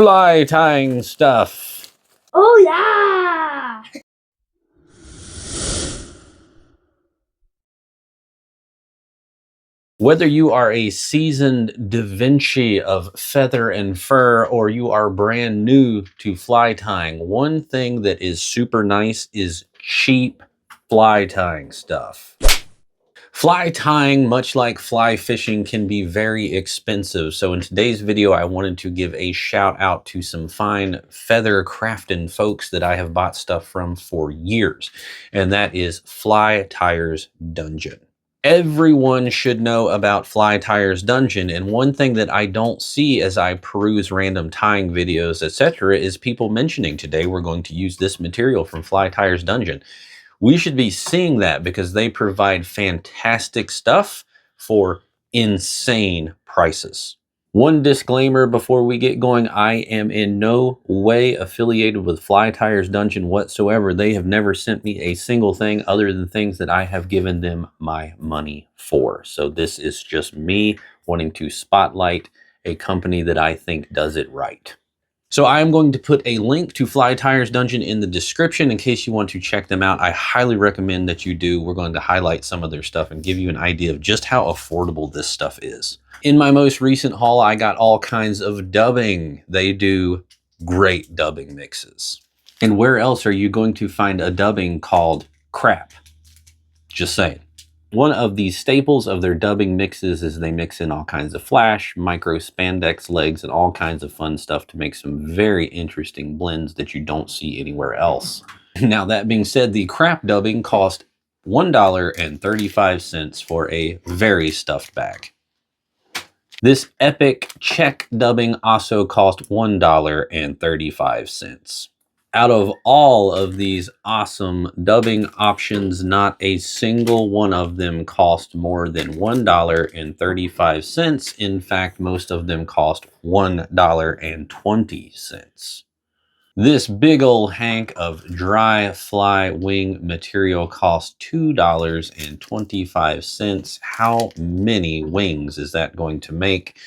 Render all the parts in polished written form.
fly tying stuff. Oh yeah! Whether you are a seasoned Da Vinci of feather and fur or you are brand new to fly tying, one thing that is super nice is cheap fly tying stuff. Fly tying, much like fly fishing, can be very expensive. So in today's video, I wanted to give a shout out to some fine feather crafting folks that I have bought stuff from for years. And that is Fly Tyers Dungeon. Everyone should know about Fly Tyers Dungeon, and one thing that I don't see as I peruse random tying videos, etc., is people mentioning today we're going to use this material from Fly Tyers Dungeon. We should be seeing that because they provide fantastic stuff for insane prices. One disclaimer before we get going, I am in no way affiliated with Fly Tyers Dungeon whatsoever. They have never sent me a single thing other than things that I have given them my money for. So this is just me wanting to spotlight a company that I think does it right. So I'm going to put a link to Fly Tyers Dungeon in the description in case you want to check them out. I highly recommend that you do. We're going to highlight some of their stuff and give you an idea of just how affordable this stuff is. In my most recent haul, I got all kinds of dubbing. They do great dubbing mixes. And where else are you going to find a dubbing called crap? Just saying. One of the staples of their dubbing mixes is they mix in all kinds of flash, micro spandex legs, and all kinds of fun stuff to make some very interesting blends that you don't see anywhere else. Now, that being said, the crap dubbing cost $1.35 for a very stuffed bag. This epic check dubbing also cost $1.35. Out of all of these awesome dubbing options, not a single one of them cost more than $1.35. In fact, most of them cost $1.20. This big old hank of dry fly wing material costs $2.25. How many wings is that going to make?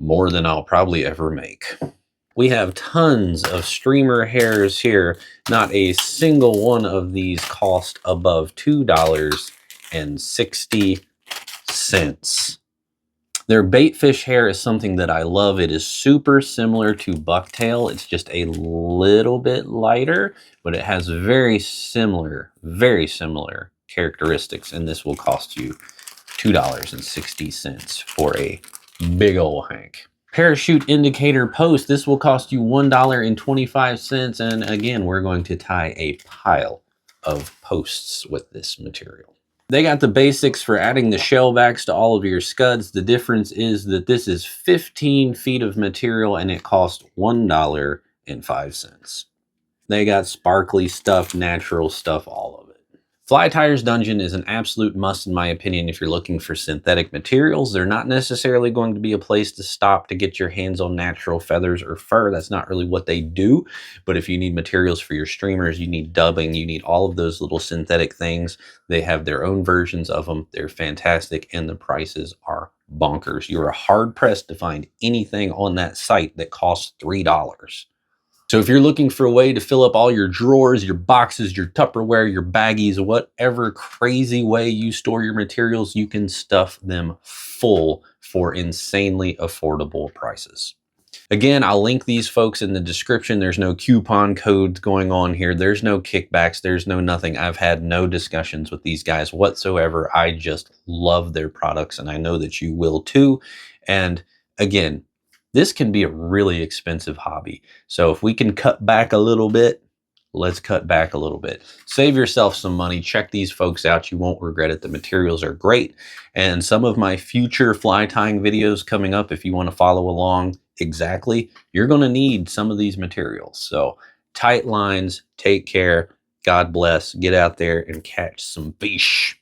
More than I'll probably ever make. We have tons of streamer hairs here. Not a single one of these cost above $2.60. Their baitfish hair is something that I love. It is super similar to bucktail. It's just a little bit lighter, but it has very similar characteristics. And this will cost you $2.60 for a big old hank. Parachute indicator post. This will cost you $1.25. And again, we're going to tie a pile of posts with this material. They got the basics for adding the shell backs to all of your scuds. The difference is that this is 15 feet of material and it costs $1.05. They got sparkly stuff, natural stuff, all of it. Fly Tyers Dungeon is an absolute must in my opinion if you're looking for synthetic materials. They're not necessarily going to be a place to stop to get your hands on natural feathers or fur. That's not really what they do. But if you need materials for your streamers, you need dubbing, you need all of those little synthetic things. They have their own versions of them. They're fantastic and the prices are bonkers. You are hard pressed to find anything on that site that costs $3. So if you're looking for a way to fill up all your drawers, your boxes, your Tupperware, your baggies, whatever crazy way you store your materials, you can stuff them full for insanely affordable prices. Again, I'll link these folks in the description. There's no coupon codes going on here. There's no kickbacks. There's no nothing. I've had no discussions with these guys whatsoever. I just love their products and I know that you will too. And again, this can be a really expensive hobby. So if we can cut back a little bit, let's cut back a little bit. Save yourself some money. Check these folks out. You won't regret it. The materials are great. And some of my future fly tying videos coming up, if you want to follow along exactly, you're going to need some of these materials. So tight lines, take care. God bless. Get out there and catch some fish.